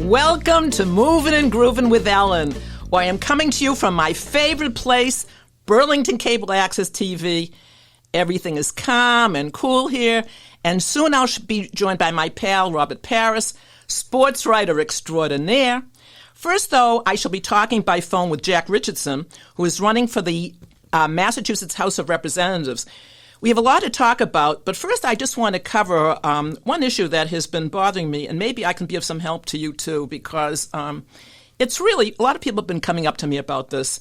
Welcome to Moovin and Groovin with Ellen, where I am coming to you from my favorite place, Burlington Cable Access TV. Everything is calm and cool here, and soon I'll be joined by my pal, Robert Paris, sports writer extraordinaire. First, though, I shall be talking by phone with Jack Richardson, who is running for the Massachusetts House of Representatives. We have a lot to talk about, but first I just want to cover one issue that has been bothering me, and maybe I can be of some help to you too, because it's really, a lot of people have been coming up to me about this.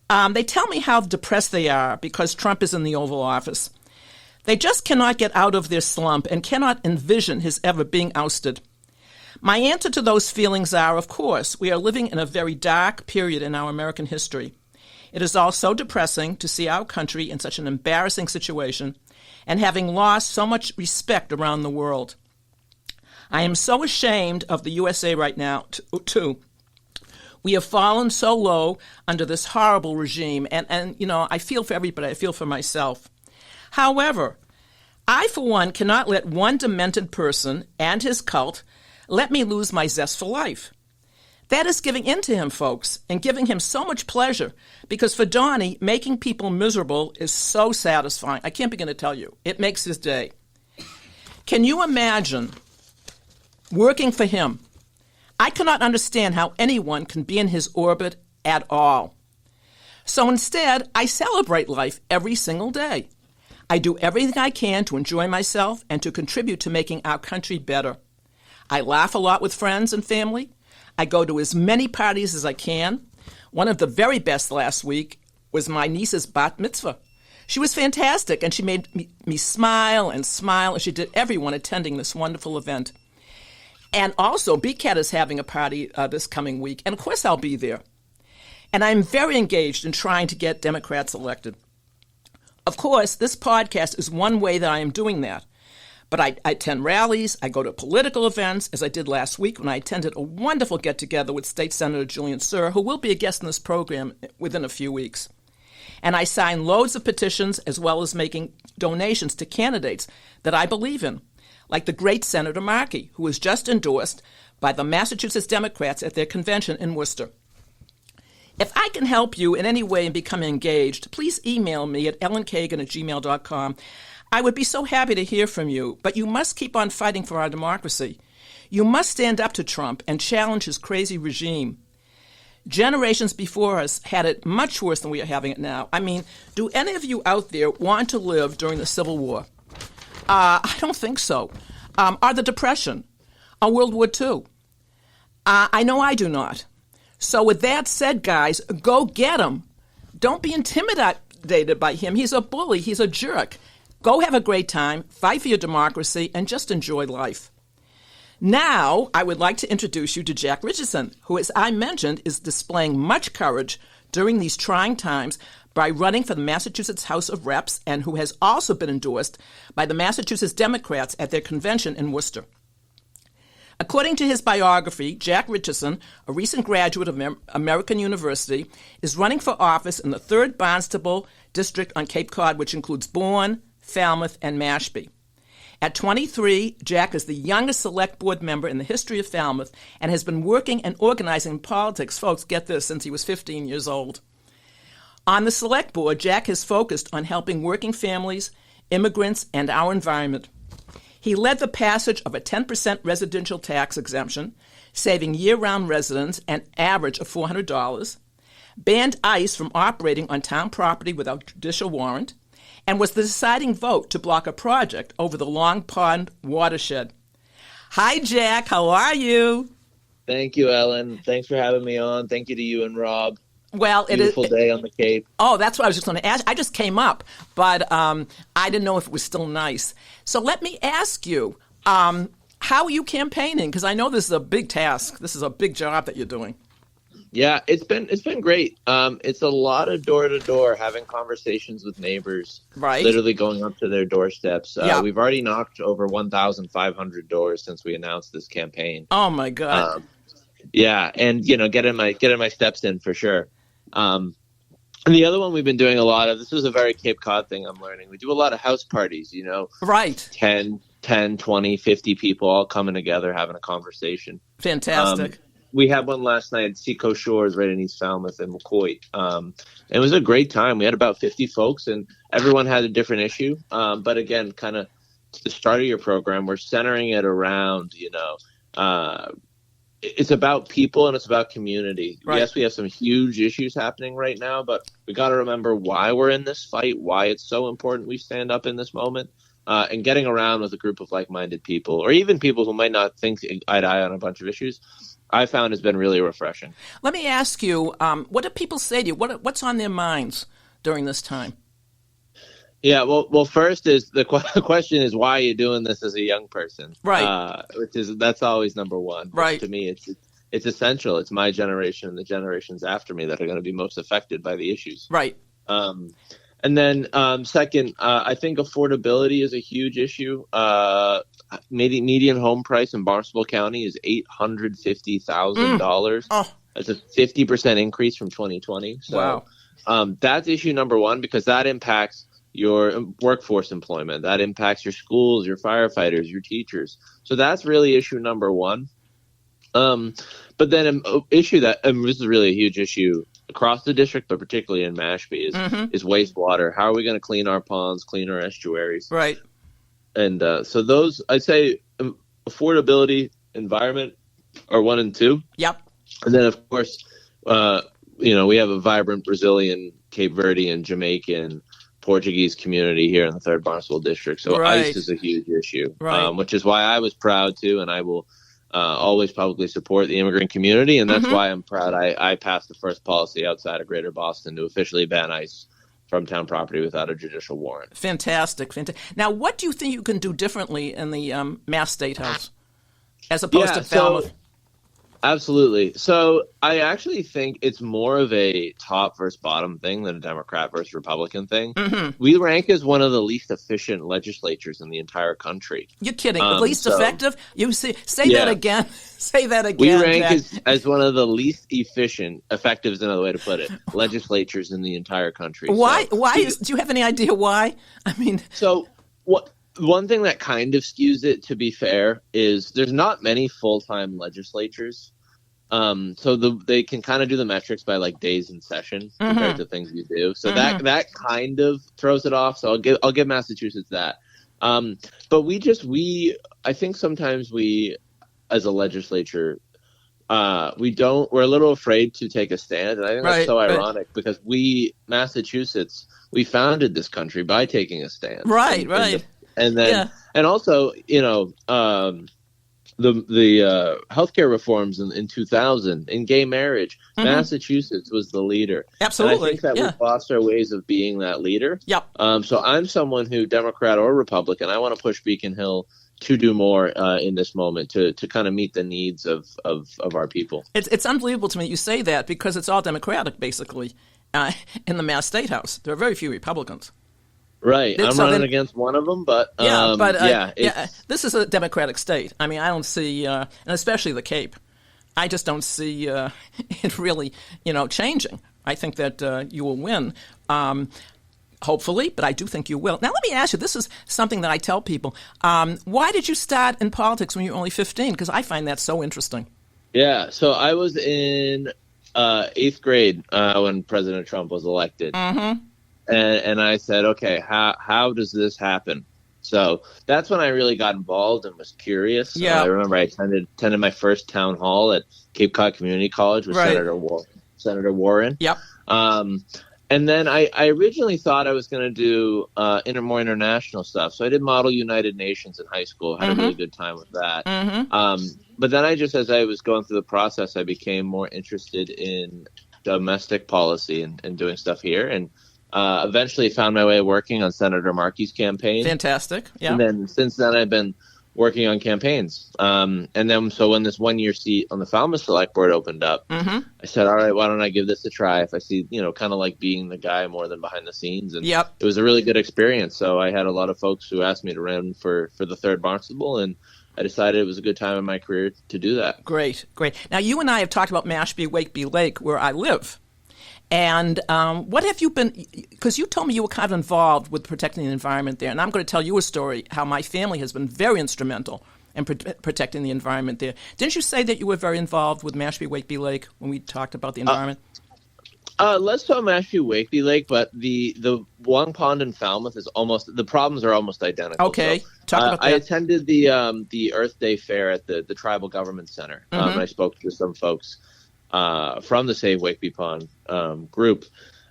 They tell me how depressed they are because Trump is in the Oval Office. They just cannot get out of their slump and cannot envision his ever being ousted. My answer to those feelings are, of course, we are living in a very dark period in our American history. It is all so depressing to see our country in such an embarrassing situation and having lost so much respect around the world. I am so ashamed of the USA right now, too. We have fallen so low under this horrible regime, and you know, I feel for everybody. I feel for myself. However, I, for one, cannot let one demented person and his cult let me lose my zest for life. That is giving in to him, folks, and giving him so much pleasure, because for Donnie, making people miserable is so satisfying. I can't begin to tell you. It makes his day. Can you imagine working for him? I cannot understand how anyone can be in his orbit at all. So instead, I celebrate life every single day. I do everything I can to enjoy myself and to contribute to making our country better. I laugh a lot with friends and family. I go to as many parties as I can. One of the very best last week was my niece's bat mitzvah. She was fantastic, and she made me smile, and she did everyone attending this wonderful event. And also, BCAT is having a party this coming week, and of course I'll be there. And I'm very engaged in trying to get Democrats elected. Of course, this podcast is one way that I am doing that. But I attend rallies, I go to political events, as I did last week when I attended a wonderful get-together with State Senator Julian Sir, who will be a guest in this program within a few weeks. And I sign loads of petitions as well as making donations to candidates that I believe in, like the great Senator Markey, who was just endorsed by the Massachusetts Democrats at their convention in Worcester. If I can help you in any way in becoming engaged, please email me at ellenkagan@gmail.com. I would be so happy to hear from you, but you must keep on fighting for our democracy. You must stand up to Trump and challenge his crazy regime. Generations before us had it much worse than we are having it now. I mean, do any of you out there want to live during the Civil War? I don't think so. Or the Depression, or World War II. I know I do not. So with that said, guys, go get him. Don't be intimidated by him. He's a bully. He's a jerk. Go have a great time, fight for your democracy, and just enjoy life. Now, I would like to introduce you to Jack Richardson, who, as I mentioned, is displaying much courage during these trying times by running for the Massachusetts House of Reps, and who has also been endorsed by the Massachusetts Democrats at their convention in Worcester. According to his biography, Jack Richardson, a recent graduate of American University, is running for office in the 3rd Barnstable District on Cape Cod, which includes Bourne, Falmouth, and Mashpee. At 23, Jack is the youngest select board member in the history of Falmouth and has been working and organizing in politics, folks, get this, since he was 15 years old. On the select board, Jack has focused on helping working families, immigrants, and our environment. He led the passage of a 10% residential tax exemption, saving year-round residents an average of $400, banned ICE from operating on town property without judicial warrant, and was the deciding vote to block a project over the Long Pond watershed. Hi, Jack. How are you? Thank you, Ellen. Thanks for having me on. Thank you to you and Rob. Well, Beautiful day on the Cape. Oh, that's what I was just going to ask. I just came up, but I didn't know if it was still nice. So let me ask you, how are you campaigning? Because I know this is a big task. This is a big job that you're doing. Yeah, it's been great. It's a lot of door to door, having conversations with neighbors, right? Literally going up to their doorsteps. Yeah. We've already knocked over 1,500 doors since we announced this campaign. Oh my God! Yeah, and getting my steps in for sure. And the other one we've been doing a lot of. This is a very Cape Cod thing I'm learning. We do a lot of house parties. Right? 10 10, 20, 50 people all coming together, having a conversation. Fantastic. We had one last night at Seacoast Shores right in East Falmouth and McCoy. It was a great time. We had about 50 folks, and everyone had a different issue. But again, kind of to the start of your program, we're centering it around, it's about people and it's about community. Right. Yes, we have some huge issues happening right now, but we got to remember why we're in this fight, why it's so important we stand up in this moment. And getting around with a group of like-minded people, or even people who might not think eye to eye on a bunch of issues, I found has been really refreshing. Let me ask you, what do people say to you? What's on their minds during this time? Yeah, well, first is the question is, why are you doing this as a young person? Right. That's always number one. Right. To me, it's essential. It's my generation and the generations after me that are going to be most affected by the issues. Right. And then second, I think affordability is a huge issue. Median home price in Barnstable County is $850,000. Oh. That's a 50% increase from 2020. So wow. That's issue number one, because that impacts your workforce employment. That impacts your schools, your firefighters, your teachers. So that's really issue number one. But then an issue that this is really a huge issue across the district, but particularly in Mashpee, is wastewater. How are we going to clean our ponds, clean our estuaries? Right. And so those, I'd say, affordability, environment are 1 and 2. Yep. And then, of course, we have a vibrant Brazilian, Cape Verdean, Jamaican, Portuguese community here in the 3rd Barnstable District. So right. ICE is a huge issue, right. Which is why I was proud to, and I will always publicly support the immigrant community. And that's why I'm proud I passed the first policy outside of Greater Boston to officially ban ICE from town property without a judicial warrant. Fantastic. Now, what do you think you can do differently in the Mass State House as opposed to Falmouth? Absolutely. So I actually think it's more of a top versus bottom thing than a Democrat versus Republican thing. We rank as one of the least efficient legislatures in the entire country. You're kidding. The least effective? You say that again. Say that again. We rank as one of the least efficient, effective is another way to put it, legislatures in the entire country. Why? Do you have any idea why? I mean, one thing that kind of skews it, to be fair, is there's not many full-time legislatures. So they can kind of do the metrics by like days in session compared to things you do. So that kind of throws it off. So I'll give Massachusetts that. But I think sometimes we, as a legislature, we're a little afraid to take a stand. And I think that's so ironic because Massachusetts, we founded this country by taking a stand. Right. And then, and also, the healthcare reforms in 2000 in gay marriage, Massachusetts was the leader. Absolutely. And I think that we've lost our ways of being that leader. Yep. So I'm someone who, Democrat or Republican, I want to push Beacon Hill to do more in this moment to kind of meet the needs of our people. It's unbelievable to me you say that because it's all Democratic, basically, in the Mass State House. There are very few Republicans. Right. I'm running against one of them, but this is a Democratic state. I mean, I don't see, and especially the Cape, I just don't see it really, changing. I think that you will win, hopefully, but I do think you will. Now, let me ask you, this is something that I tell people. Why did you start in politics when you were only 15? Because I find that so interesting. Yeah, so I was in 8th grade when President Trump was elected. Mm-hmm. And I said, okay, how does this happen? So that's when I really got involved and was curious. Yeah. I remember I attended my first town hall at Cape Cod Community College with Senator Warren. Yep. And then I originally thought I was going to do more international stuff. So I did Model United Nations in high school. Had a really good time with that. But then as I was going through the process, I became more interested in domestic policy and doing stuff here. And eventually found my way working on Senator Markey's campaign. Fantastic. Yeah. And then since then I've been working on campaigns. And then so when this 1-year seat on the Falmouth Select Board opened up, I said, all right, why don't I give this a try if I see, kind of like being the guy more than behind the scenes. And it was a really good experience. So I had a lot of folks who asked me to run for the 3rd Barnstable, and I decided it was a good time in my career to do that. Great. Now, you and I have talked about Mashpee, Wakeby Lake, where I live. And what have you been, because you told me you were kind of involved with protecting the environment there, and I'm going to tell you a story how my family has been very instrumental in protecting the environment there. Didn't you say that you were very involved with Mashpee Wakeby Lake when we talked about the environment? Less so Mashpee Wakeby Lake, but the Wong Pond in Falmouth is the problems are almost identical. Okay, so, talk about that. I attended the Earth Day fair at the Tribal Government Center, and I spoke to some folks from the Save Wakeby Pond group.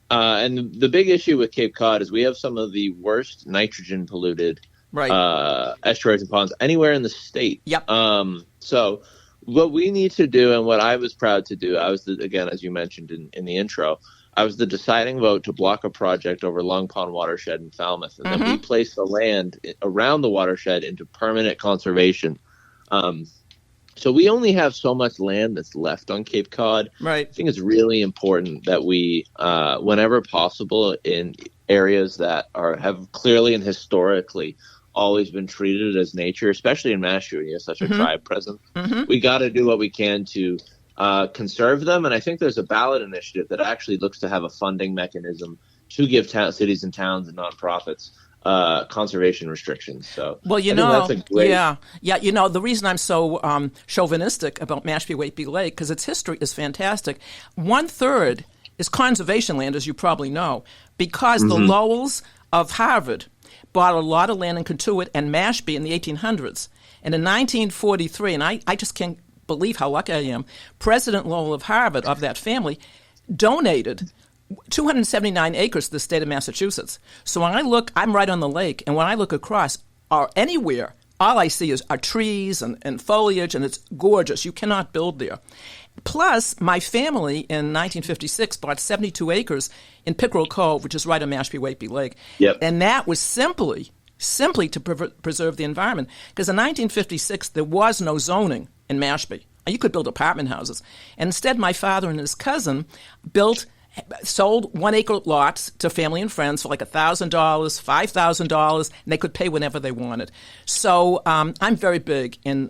And the big issue with Cape Cod is we have some of the worst nitrogen polluted estuaries and ponds anywhere in the state. Yep. So what we need to do, and what I was proud to do, I was, again, as you mentioned in the intro, I was the deciding vote to block a project over Long Pond Watershed in Falmouth. And then we placed the land around the watershed into permanent conservation. So we only have so much land that's left on Cape Cod. Right. I think it's really important that we, whenever possible, in areas that have clearly and historically always been treated as nature, especially in Mashpee, when you have such a tribe present, we got to do what we can to conserve them. And I think there's a ballot initiative that actually looks to have a funding mechanism to give cities and towns and nonprofits conservation restrictions. So, well, that's a great... the reason I'm so chauvinistic about Mashpee Wakeby Lake, because its history is fantastic. 1/3 is conservation land, as you probably know, because the Lowells of Harvard bought a lot of land in Kentuit and Mashpee in the 1800s. And in 1943, and I just can't believe how lucky I am, President Lowell of Harvard, of that family, donated 279 acres to the state of Massachusetts. So when I look, I'm right on the lake, and when I look across, or anywhere, all I see are trees and foliage, and it's gorgeous. You cannot build there. Plus, my family in 1956 bought 72 acres in Pickerel Cove, which is right on Mashpee Wakeby Lake. Yep. And that was simply to preserve the environment. Because in 1956, there was no zoning in Mashpee. You could build apartment houses. And instead, my father and his cousin sold 1-acre lots to family and friends for like $1,000, $5,000, and they could pay whenever they wanted. So I'm very big in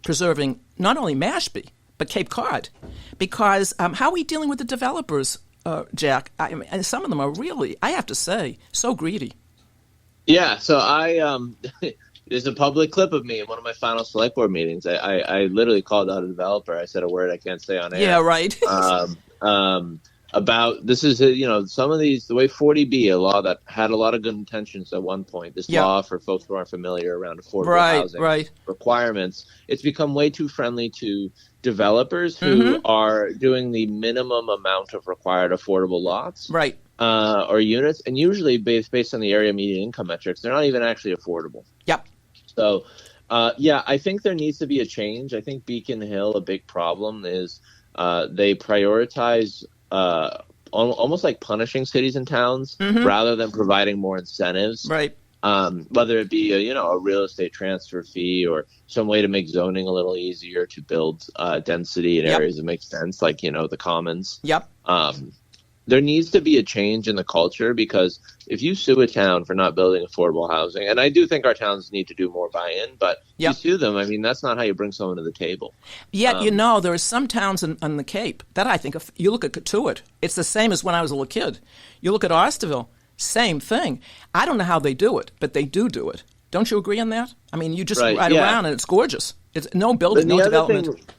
preserving not only Mashpee, but Cape Cod, because how are we dealing with the developers, Jack? And some of them are really, I have to say, so greedy. Yeah, so there's a public clip of me in one of my final select board meetings. I literally called out a developer. I said a word I can't say on air. Yeah, right. About this is some of these, the way 40B, a law that had a lot of good intentions at one point, this law for folks who aren't familiar around affordable housing requirements, it's become way too friendly to developers who are doing the minimum amount of required affordable lots or units, and usually based on the area median income metrics, they're not even actually affordable. Yep. So I think there needs to be a change. I think Beacon Hill, a big problem is they prioritize almost like punishing cities and towns rather than providing more incentives. Right. Whether it be a real estate transfer fee or some way to make zoning a little easier to build density in areas that make sense, like the commons. Yep. There needs to be a change in the culture, because if you sue a town for not building affordable housing, and I do think our towns need to do more buy-in, but you sue them, I mean, that's not how you bring someone to the table. Yet, there are some towns on the Cape that I think, if you look at Kentuit, it's the same as when I was a little kid. You look at Osterville, same thing. I don't know how they do it, but they do it. Don't you agree on that? I mean, you just ride around and it's gorgeous. It's no building, no development.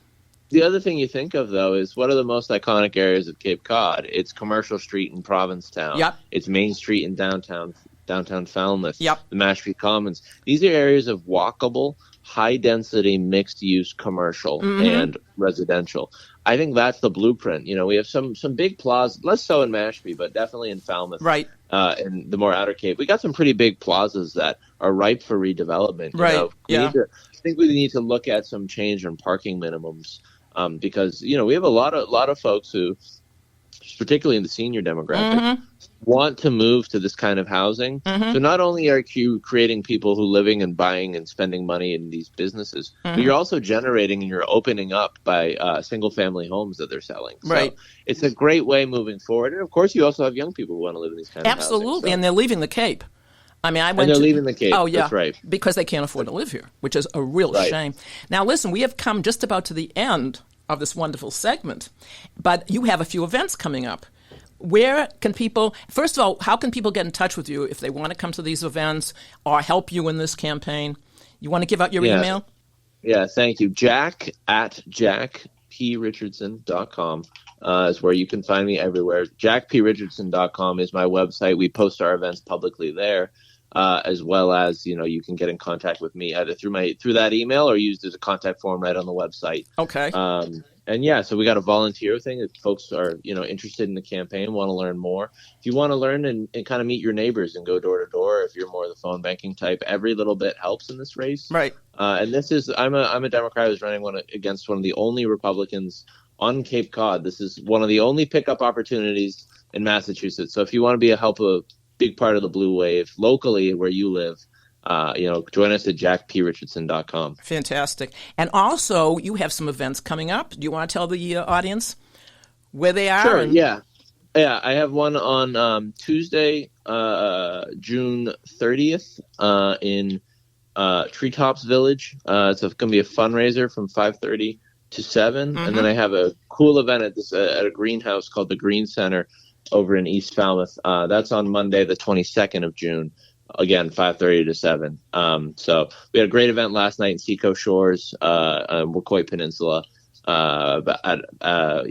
The other thing you think of, though, is what are the most iconic areas of Cape Cod? It's Commercial Street in Provincetown. Yep. It's Main Street in downtown Falmouth. Yep. The Mashpee Commons. These are areas of walkable, high-density, mixed-use commercial and residential. I think that's the blueprint. We have some big plazas, less so in Mashpee, but definitely in Falmouth. Right. In the more outer Cape. We got some pretty big plazas that are ripe for redevelopment. Right. I think we need to look at some change in parking minimums. Because we have a lot of folks who, particularly in the senior demographic, want to move to this kind of housing. So not only are you creating people who living and buying and spending money in these businesses, but you're also generating and you're opening up by single family homes that they're selling. So it's a great way moving forward. And of course, you also have young people who want to live in these kind of housing. Absolutely, and they're leaving the Cape. I mean, leaving the Cape. Oh, yeah. That's right. Because they can't afford to live here, which is a real shame. Now, listen, we have come just about to the end of this wonderful segment, but you have a few events coming up. where can people, first of all, how can people get in touch with you if they want to come to these events or help you in this campaign? You want to give out your email? Yeah, thank you. jack@jackprichardson.com is where you can find me everywhere. jackprichardson.com is my website. We post our events publicly there, as well as, you can get in contact with me either through that email or used as a contact form right on the website. Okay. And yeah, so we got a volunteer thing if folks are, interested in the campaign, want to learn more. If you want to learn and kind of meet your neighbors and go door to door, if you're more the phone banking type, every little bit helps in this race. Right. And I'm a Democrat who's running against one of the only Republicans on Cape Cod. This is one of the only pickup opportunities in Massachusetts. So if you want to be a big part of the blue wave locally where you live, join us at jackprichardson.com. Fantastic. And also, you have some events coming up. Do you want to tell the audience where they are? Sure, yeah. Yeah, I have one on Tuesday, June 30th in Treetops Village. It's going to be a fundraiser from 5:30 to 7. And then I have a cool event at a greenhouse called the Green Center over in East Falmouth. That's on Monday, the 22nd of June. Again, 5:30 to 7. So we had a great event last night in Seacoast Shores, Wacoit Peninsula. We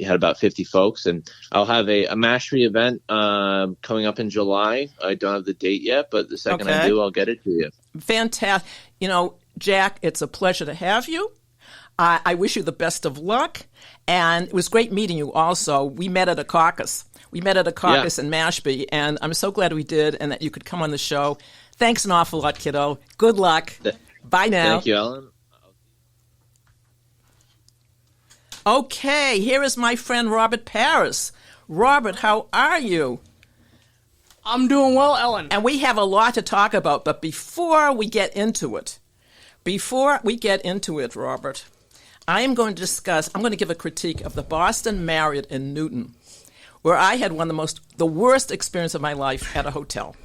had about 50 folks, and I'll have a Mashpee event coming up in July. I don't have the date yet, but the second I do, I'll get it to you. Fantastic. Jack, it's a pleasure to have you. I wish you the best of luck, and it was great meeting you also. We met at a caucus. In Mashpee, and I'm so glad we did and that you could come on the show. Thanks an awful lot, kiddo. Good luck. Bye now. Thank you, Ellen. Okay, here is my friend Robert Paris. Robert, how are you? I'm doing well, Ellen. And we have a lot to talk about, but before we get into it, Robert, I'm going to give a critique of the Boston Marriott in Newton, where I had the worst experience of my life at a hotel.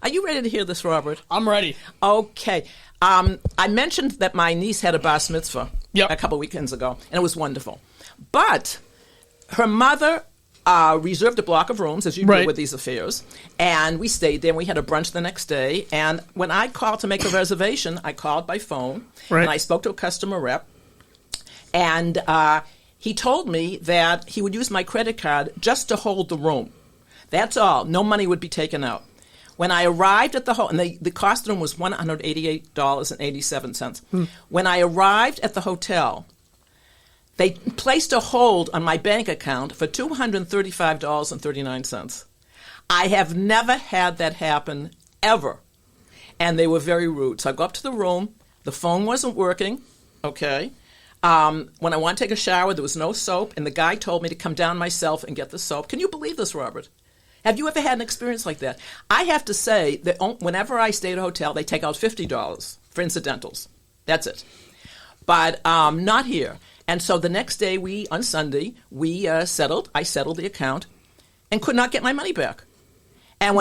Are you ready to hear this, Robert? I'm ready. Okay. I mentioned that my niece had a bar mitzvah a couple weekends ago, and it was wonderful. But her mother reserved a block of rooms, as you do with these affairs, and we stayed there, and we had a brunch the next day. And when I called to make a reservation, I called by phone, and I spoke to a customer rep, and he told me that he would use my credit card just to hold the room. That's all. No money would be taken out. When I arrived at the and the cost of the room was $188.87. When I arrived at the hotel, they placed a hold on my bank account for $235.39. I have never had that happen, ever. And they were very rude. So I go up to the room. The phone wasn't working, okay? When I want to take a shower, there was no soap, and the guy told me to come down myself and get the soap. Can you believe this, Robert? Have you ever had an experience like that? I have to say that whenever I stay at a hotel, they take out $50 for incidentals. That's it. But not here. And so the next day, on Sunday, I settled the account and could not get my money back. And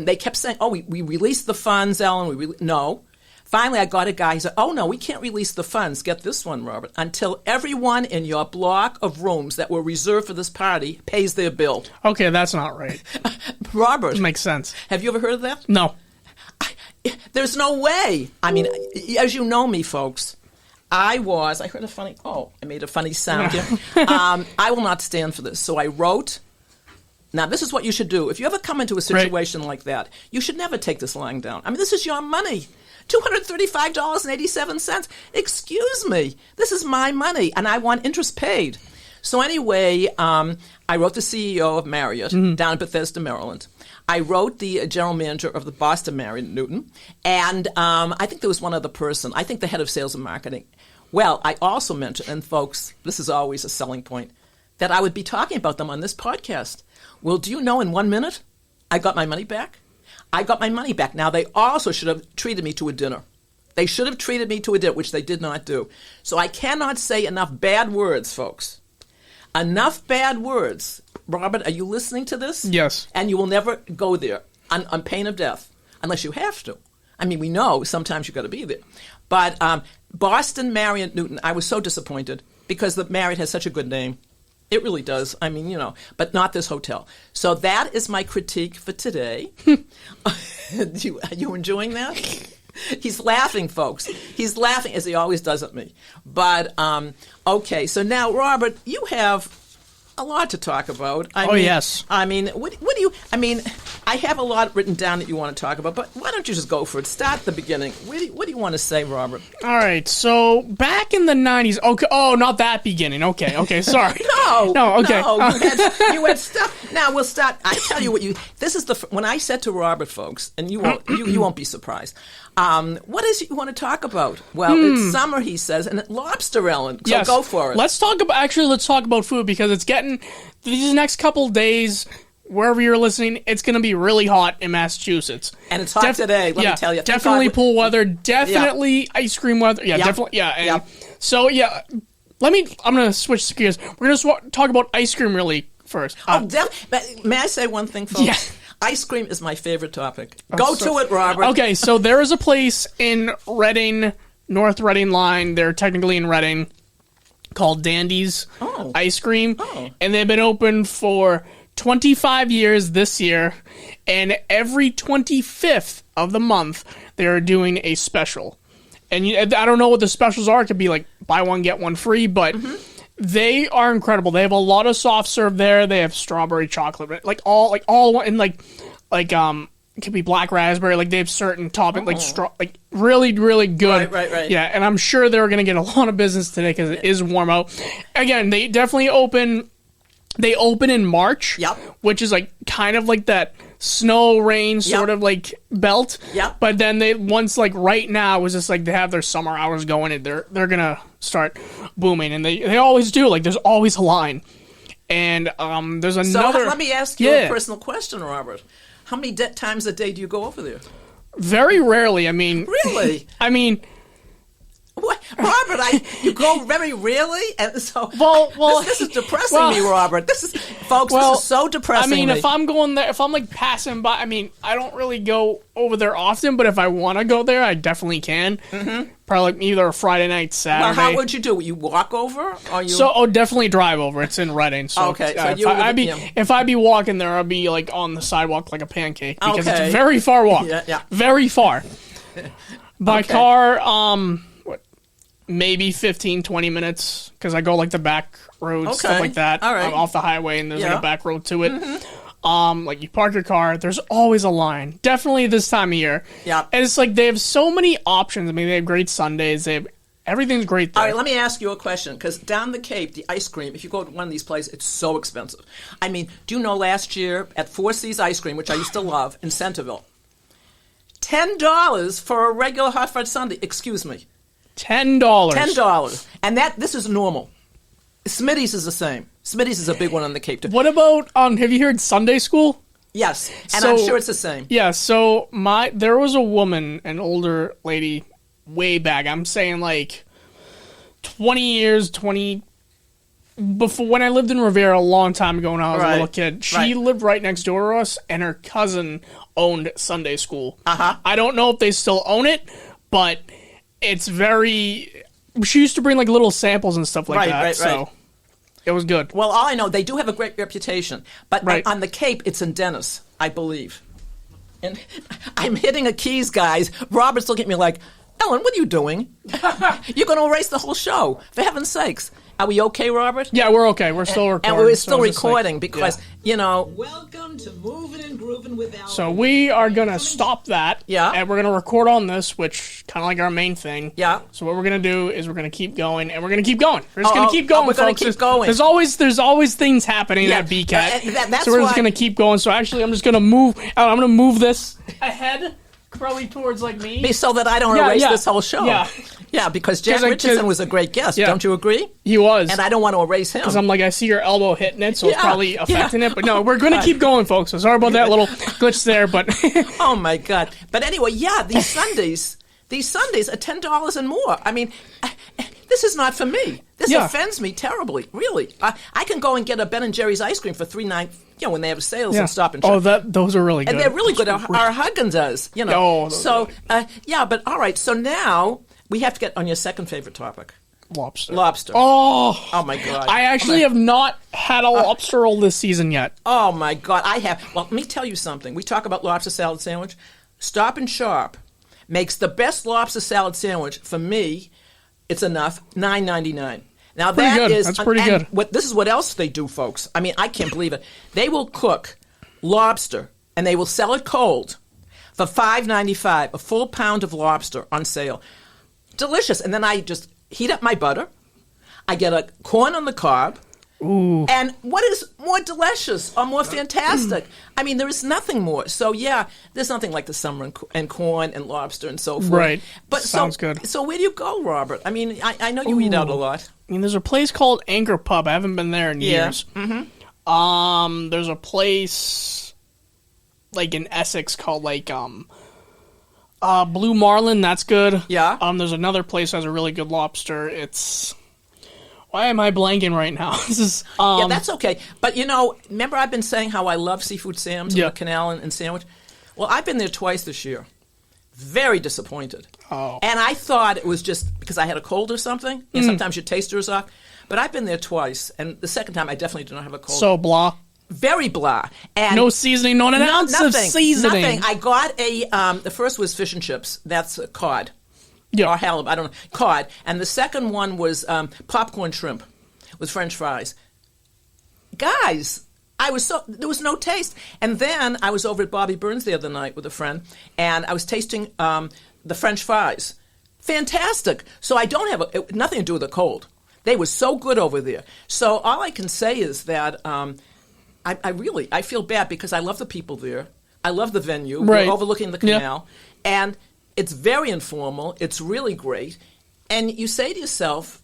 they kept saying, we released the funds, Ellen. No. Finally, I got a guy. He said, no, we can't release the funds. Get this one, Robert. Until everyone in your block of rooms that were reserved for this party pays their bill. Okay, that's not right. Robert. It makes sense. Have you ever heard of that? No. There's no way. I mean, as you know me, folks, I heard I made a funny sound here. I will not stand for this. So I wrote. Now, this is what you should do. If you ever come into a situation like that, you should never take this lying down. I mean, this is your money. $235.87. Excuse me. This is my money, and I want interest paid. So anyway, I wrote the CEO of Marriott down in Bethesda, Maryland. I wrote the general manager of the Boston Marriott in Newton, and I think there was one other person. I think the head of sales and marketing. Well, I also mentioned, and folks, this is always a selling point, that I would be talking about them on this podcast. Well, do you know in 1 minute I got my money back? I got my money back. Now, they also should have treated me to a dinner. They should have treated me to a dinner, which they did not do. So I cannot say enough bad words, folks. Enough bad words. Robert, are you listening to this? Yes. And you will never go there on pain of death, unless you have to. I mean, we know sometimes you've got to be there. But Boston Marriott Newton, I was so disappointed because the Marriott has such a good name. It really does. I mean, but not this hotel. So that is my critique for today. Are you enjoying that? He's laughing, folks. He's laughing, as he always does at me. But, okay, so now, Robert, you have a lot to talk about. Yes. I mean, what do you, I have a lot written down that you want to talk about, but why don't you just go for it? Start at the beginning. What do you want to say, Robert? All right, so back in the 90s, okay, not that beginning. Okay, sorry. No, okay. You had stuff. Now we'll start. I tell you what this is when I said to Robert, folks, and you won't be surprised. What is it you want to talk about? Well, it's summer, he says, and it's lobster, Ellen. So yes. Go for it. Let's talk about food, because it's getting these next couple days, wherever you're listening, it's going to be really hot in Massachusetts. And it's hot today, let me tell you. Definitely pool weather, definitely ice cream weather. Yeah, definitely. Yeah. And so, I'm going to switch gears. We're going to talk about ice cream really first. May I say one thing, folks? Yeah. Ice cream is my favorite topic. Go to it, Robert. Okay, so there is a place in Reading, North Reading line. They're technically in Reading, called Dandy's Ice Cream. Oh. And they've been open for 25 years this year. And every 25th of the month, they're doing a special. And I don't know what the specials are. It could be like buy one, get one free, but... They are incredible. They have a lot of soft serve there. They have strawberry chocolate, and it could be black raspberry. Like they have certain toppings, really, really good. Right. Yeah, and I'm sure they're going to get a lot of business today because it is warm out. Again, they definitely open. They open in March, which is like kind of like that snow rain sort of like belt. But then right now is just like they have their summer hours going and they're gonna start booming, and they always do. Like there's always a line, and there's another. So let me ask you a personal question, Robert. How many times a day do you go over there? Very rarely. I mean, really? I mean. What? Robert, you go very really? And so this is depressing me, Robert. This is so depressing. I mean, me. if I'm going there, if I'm like passing by, I mean, I don't really go over there often, but if I want to go there, I definitely can. Mm-hmm. Probably like either a Friday night, Saturday. Well, how would you do? You walk over? Or you... So, definitely drive over. It's in Reading. So, okay. If I be walking there, I'll be like on the sidewalk like a pancake because it's a very far walk. Yeah. Very far. By car, maybe 15, 20 minutes, because I go like the back roads, stuff like that. All right. I'm off the highway, and there's like a back road to it. Mm-hmm. Like you park your car, there's always a line. Definitely this time of year. Yeah. And it's like they have so many options. I mean, they have great sundaes. Everything's great there. All right, let me ask you a question, because down the Cape, the ice cream, if you go to one of these places, it's so expensive. I mean, do you know last year at Four Seas Ice Cream, which I used to love, in Centerville, $10 for a regular hot fudge sundae. Excuse me. $10. And this is normal. Smitty's is the same. Smitty's is a big one on the Cape. What about, have you heard Sunday School? Yes, and I'm sure it's the same. Yeah, so there was a woman, an older lady, way back. I'm saying like 20 years, before when I lived in Revere a long time ago when I was a little kid. She lived right next door to us, and her cousin owned Sunday School. I don't know if they still own it, but... It's very... She used to bring, like, little samples and stuff like that, so it was good. Well, all I know, they do have a great reputation. But on the Cape, it's in Dennis, I believe. And I'm hitting a keys, guys. Robert's looking at me like, Ellen, what are you doing? You're going to erase the whole show, for heaven's sakes. Are we okay, Robert? Yeah, we're okay. We're still recording. And we're still recording because, Welcome to Moovin and Groovin with Alan. So we are going to stop that. Yeah. And we're going to record on this, which kind of like our main thing. Yeah. So what we're going to do is we're going to keep going, and we're going to keep going. We're just going to keep going, we're going to keep going. There's always things happening at BCAT. So we're just going to keep going. So actually, I'm just going to move. I'm going to move this ahead. Probably towards like me. So that I don't erase this whole show. Yeah, because Jack Richardson was a great guest. Don't you agree? He was. And I don't want to erase him. Because I'm like, I see your elbow hitting it, so it's probably affecting it. But no, we're going to keep going, folks. So sorry about that little glitch there, but... Oh, my God. But anyway, these Sundays are $10 and more. I mean... This is not for me. This offends me terribly, really. I can go and get a Ben & Jerry's ice cream for $3.99, when they have sales and Stop and Shop. Those are really good. And they're really good. Our Huggins does, but all right. So now we have to get on your second favorite topic. Lobster. Lobster. Oh my God. I actually have not had a lobster roll this season yet. Oh my God, I have. Well, let me tell you something. We talk about lobster salad sandwich. Stop and Shop makes the best lobster salad sandwich. For me, it's enough. $9.99. Now Pretty good. is That's pretty good. This is what else they do, folks. I mean, I can't believe it. They will cook lobster and they will sell it cold for $5.95. A full pound of lobster on sale. Delicious. And then I just heat up my butter. I get a corn on the cob. Ooh. And what is more delicious or more fantastic? I mean, there is nothing more. So, yeah, there's nothing like the summer and corn and lobster and so forth. Right. But Sounds good. So where do you go, Robert? I mean, I know you eat out a lot. I mean, there's a place called Anchor Pub. I haven't been there in years. Mm-hmm. There's a place like in Essex called like Blue Marlin. That's good. Yeah. There's another place that has a really good lobster. It's why am I blanking right now? This is yeah, that's okay. But remember I've been saying how I love Seafood Sam's in the Canal and Sandwich. Well, I've been there twice this year. Very disappointed. Oh. And I thought it was just because I had a cold or something. And sometimes your taster is off. But I've been there twice, and the second time I definitely do not have a cold. so blah. Very blah. And No seasoning, not an ounce of seasoning. Nothing. I got the first was fish and chips. That's cod. Yeah. Or halibut, I don't know. Cod. And the second one was popcorn shrimp with French fries. Guys, there was no taste. And then I was over at Bobby Burns the other night with a friend, and I was tasting the French fries. Fantastic. So I don't have nothing to do with the cold. They were so good over there. So all I can say is that I feel bad because I love the people there. I love the venue. Right. We're overlooking the canal. Yeah. And it's very informal. It's really great. And you say to yourself,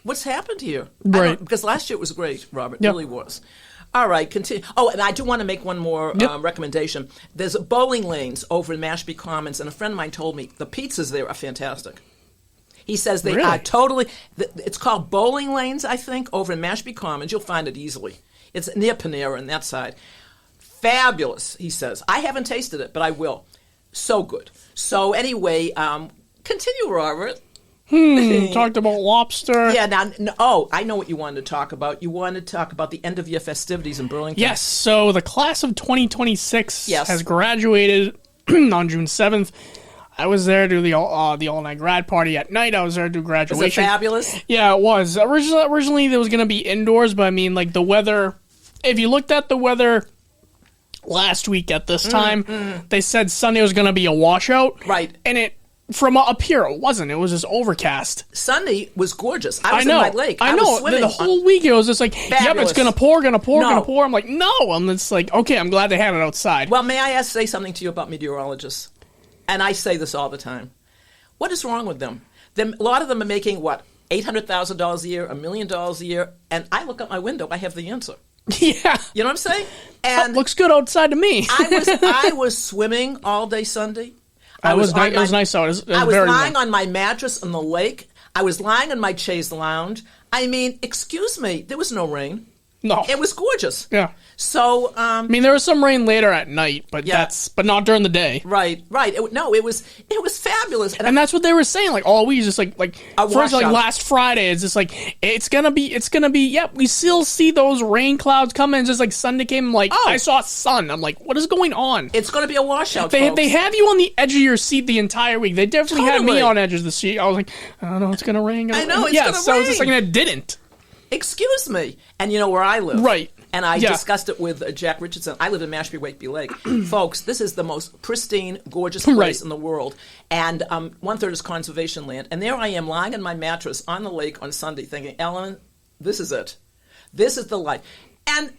what's happened here? Right. Because last year it was great, Robert. It Yep. really was. All right, continue. Oh, and I do want to make one more recommendation. There's bowling lanes over in Mashpee Commons, and a friend of mine told me the pizzas there are fantastic. He says they are totally, it's called Bowling Lanes, I think, over in Mashpee Commons. You'll find it easily. It's near Panera on that side. Fabulous, he says. I haven't tasted it, but I will. So good. So anyway, continue, Robert. Talked about lobster. Yeah, I know what you wanted to talk about. You wanted to talk about the end of year festivities in Burlington. Yes, so the class of 2026 has graduated on June 7th. I was there to do the all-night grad party at night. I was there to do graduation. Was it fabulous? Yeah, it was. Originally, there was going to be indoors, but I mean, like, the weather, if you looked at the weather last week at this time, they said Sunday was going to be a washout. Right. And from up here, it wasn't. It was just overcast. Sunday was gorgeous. I was in my lake. I know. Was swimming the whole week it was just like, fabulous. yep, it's going to pour. I'm like, no. I'm just like, okay, I'm glad they had it outside. Well, may I say something to you about meteorologists? And I say this all the time. What is wrong with them? A lot of them are making, what, $800,000 a year, $1 million a year? And I look out my window, I have the answer. Yeah. You know what I'm saying? And looks good outside to me. I was swimming all day Sunday. It was nice out. I was lying on my mattress in the lake. I was lying in my chaise lounge. I mean, excuse me, there was no rain. No. It was gorgeous. Yeah. So, I mean, there was some rain later at night, but but not during the day. Right. It was fabulous. And that's what they were saying. Like all week, just like first, like last Friday, it's just like it's gonna be. Yep, we still see those rain clouds coming. It's just like Sunday came. I saw sun. I'm like, what is going on? It's gonna be a washout. They have you on the edge of your seat the entire week. They definitely had me on edge of the seat. I was like, I don't know, it's gonna rain. I know it's gonna rain. So it's just like it didn't. Excuse me. And you know where I live. Right. And I discussed it with Jack Richardson. I live in Mashpee Wakeby Lake. Folks, this is the most pristine, gorgeous place in the world. And one-third is conservation land. And there I am lying in my mattress on the lake on Sunday thinking, Ellen, this is it. This is the life. And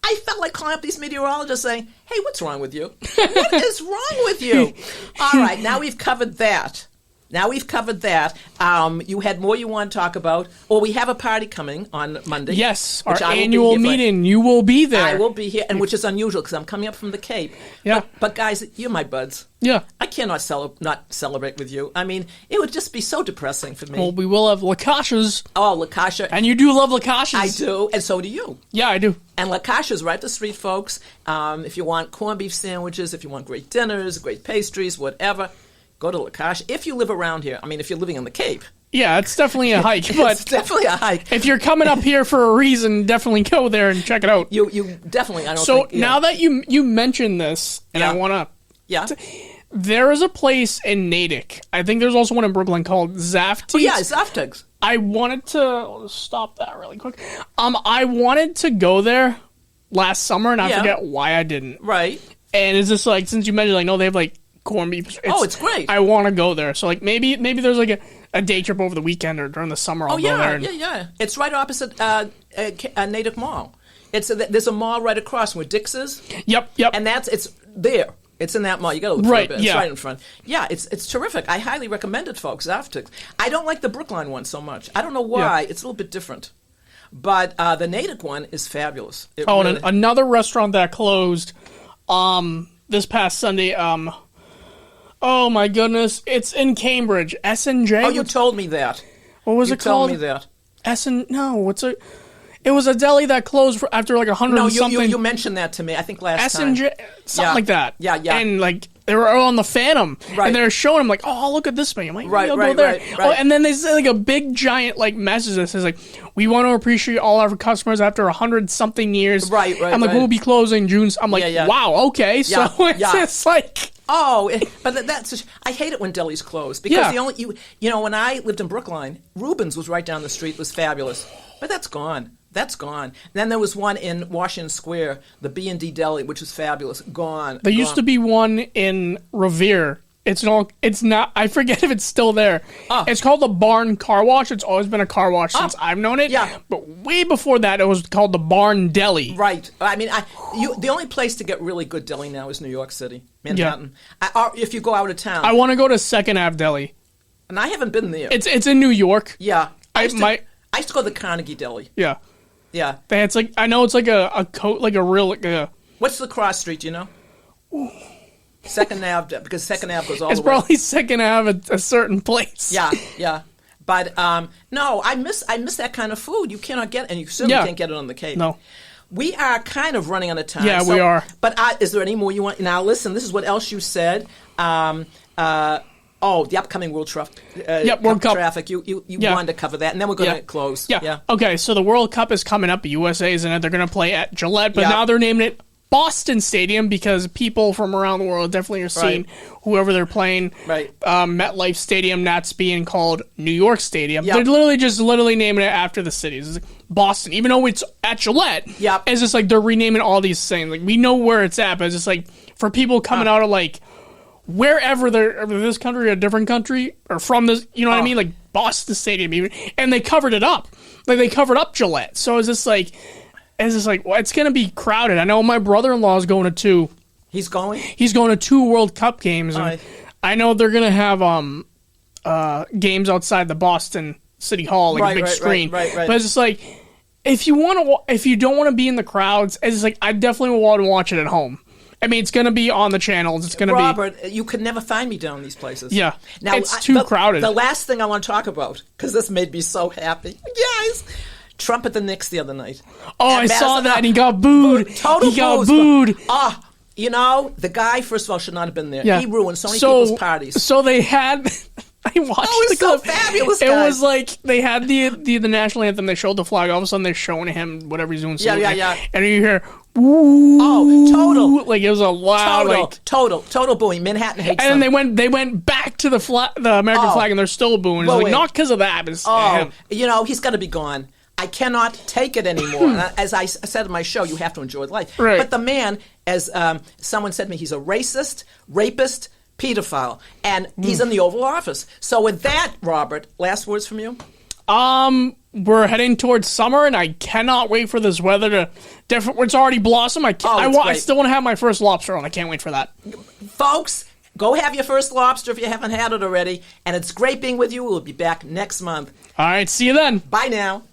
I felt like calling up these meteorologists saying, hey, what's wrong with you? What is wrong with you? All right, now we've covered that. You had more you want to talk about. Well, we have a party coming on Monday. Yes, our annual meeting. You will be there. I will be here, and which is unusual because I'm coming up from the Cape. Yeah. But guys, you're my buds. Yeah. I cannot not celebrate with you. I mean, it would just be so depressing for me. Well, we will have Lakashas. Oh, Lakasha. And you do love Lakashas. I do, and so do you. Yeah, I do. And Lakasha's right up the street, folks. If you want corned beef sandwiches, if you want great dinners, great pastries, whatever, go to Lakasha. If you live around here, I mean, if you're living in the Cape, Yeah, it's definitely a hike. But it's definitely a hike. If you're coming up here for a reason, definitely go there and check it out. You definitely. I don't so think, yeah. now that you mentioned this, and I want to. Yeah. There is a place in Natick. I think there's also one in Brooklyn called Zaftig's. Oh, yeah, Zaftig's. I wanted to stop that really quick. I wanted to go there last summer, and I forget why I didn't. Right. And it's just like, since you mentioned, like, no, they have like corned beef. It's great. I want to go there. So like maybe there's like a day trip over the weekend or during the summer. I'll go there. Yeah. It's right opposite Natick Mall. There's a mall right across where Dick's is. Yep. And it's there. It's in that mall. You got to look for it. It's right in front. Yeah, it's terrific. I highly recommend it, folks. After I don't like the Brookline one so much. I don't know why. Yeah. It's a little bit different. But the Natick one is fabulous. And another restaurant that closed this past Sunday. Oh my goodness! It's in Cambridge. S&J. Oh, you told me that. What was it called? You told me that. It was a deli that closed after like 100 and something. No, you mentioned that to me. I think last time. S&J, something like that. Yeah. And like they were on the Phantom, right. And they were showing them like, oh, look at this menu. I'm like, right, go there. Right. Oh, and then they say like a big giant like message that says like, we want to appreciate all our customers after 100 something years. Right. I'm like, we'll be closing June. I'm like, wow, okay. So it's like. Oh, but that's I hate it when delis close because the only when I lived in Brookline, Reuben's was right down the street, was fabulous, but that's gone. That's gone. Then there was one in Washington Square, the B&D Deli, which was fabulous. Gone. There used to be one in Revere. It's not. I forget if it's still there. It's called the Barn Car Wash. It's always been a car wash since I've known it. Yeah. But way before that, it was called the Barn Deli. Right. I mean, the only place to get really good deli now is New York City, Manhattan. Yeah. If you go out of town, I want to go to Second Ave Deli. And I haven't been there. It's in New York. Yeah. I used to go to the Carnegie Deli. Yeah. Yeah. It's like, I know it's like a coat, like a real, like a... What's the cross street, do you know? Ooh. Second Ave, because Second Ave goes all the way. It's probably Second Ave at a certain place. Yeah. But, no, I miss that kind of food. You cannot get, and you certainly can't get it on the Cape. No. We are kind of running out of time. Yeah, we are. But is there any more you want? Now, listen, this is what else you said. The upcoming World Cup traffic. You wanted to cover that, and then we're going to close. Yeah. Okay, so the World Cup is coming up. The USA is in it. They're going to play at Gillette, but now they're naming it Boston Stadium because people from around the world definitely are seeing whoever they're playing. Right. MetLife Stadium, that's being called New York Stadium. Yep. They're literally naming it after the cities. It's like Boston, even though it's at Gillette. Yep. It's just like they're renaming all these things. Like we know where it's at, but it's just like for people coming out of like wherever they're this country or a different country or from this, you know what I mean? Like Boston Stadium, even, and they covered it up. Like they covered up Gillette. So it's just like. Well, it's going to be crowded. I know my brother-in-law is going to 2. He's going? He's going to 2 World Cup games. And I know they're going to have games outside the Boston City Hall, like a big screen. Right. But it's just like, if you don't want to be in the crowds, it's like, I definitely want to watch it at home. I mean, it's going to be on the channels. It's going to be... Robert, you could never find me down these places. Yeah. Now, it's too crowded. The last thing I want to talk about, because this made me so happy. Guys... Trump at the Knicks the other night. Oh, I saw that, and he got booed. Total he got booed. The guy, first of all, should not have been there. Yeah. He ruined so many people's parties. So they had... I watched the clip. So fabulous, guys. It was like, they had the national anthem, they showed the flag, all of a sudden they're showing him whatever he's doing. Yeah. And you hear, woo. Oh, total. Like, it was a loud, total booing. Manhattan hates and them. then they went back to the American flag, and they're still booing. It's like, not because of that, but it's him. He's got to be gone. I cannot take it anymore. As I said in my show, you have to enjoy life. Right. But the man, as someone said to me, he's a racist, rapist, pedophile, and he's in the Oval Office. So with that, Robert, last words from you? We're heading towards summer, and I cannot wait for this weather to... It's already blossom. I still want to have my first lobster on. I can't wait for that. Folks... Go have your first lobster if you haven't had it already. And it's great being with you. We'll be back next month. All right, see you then. Bye now.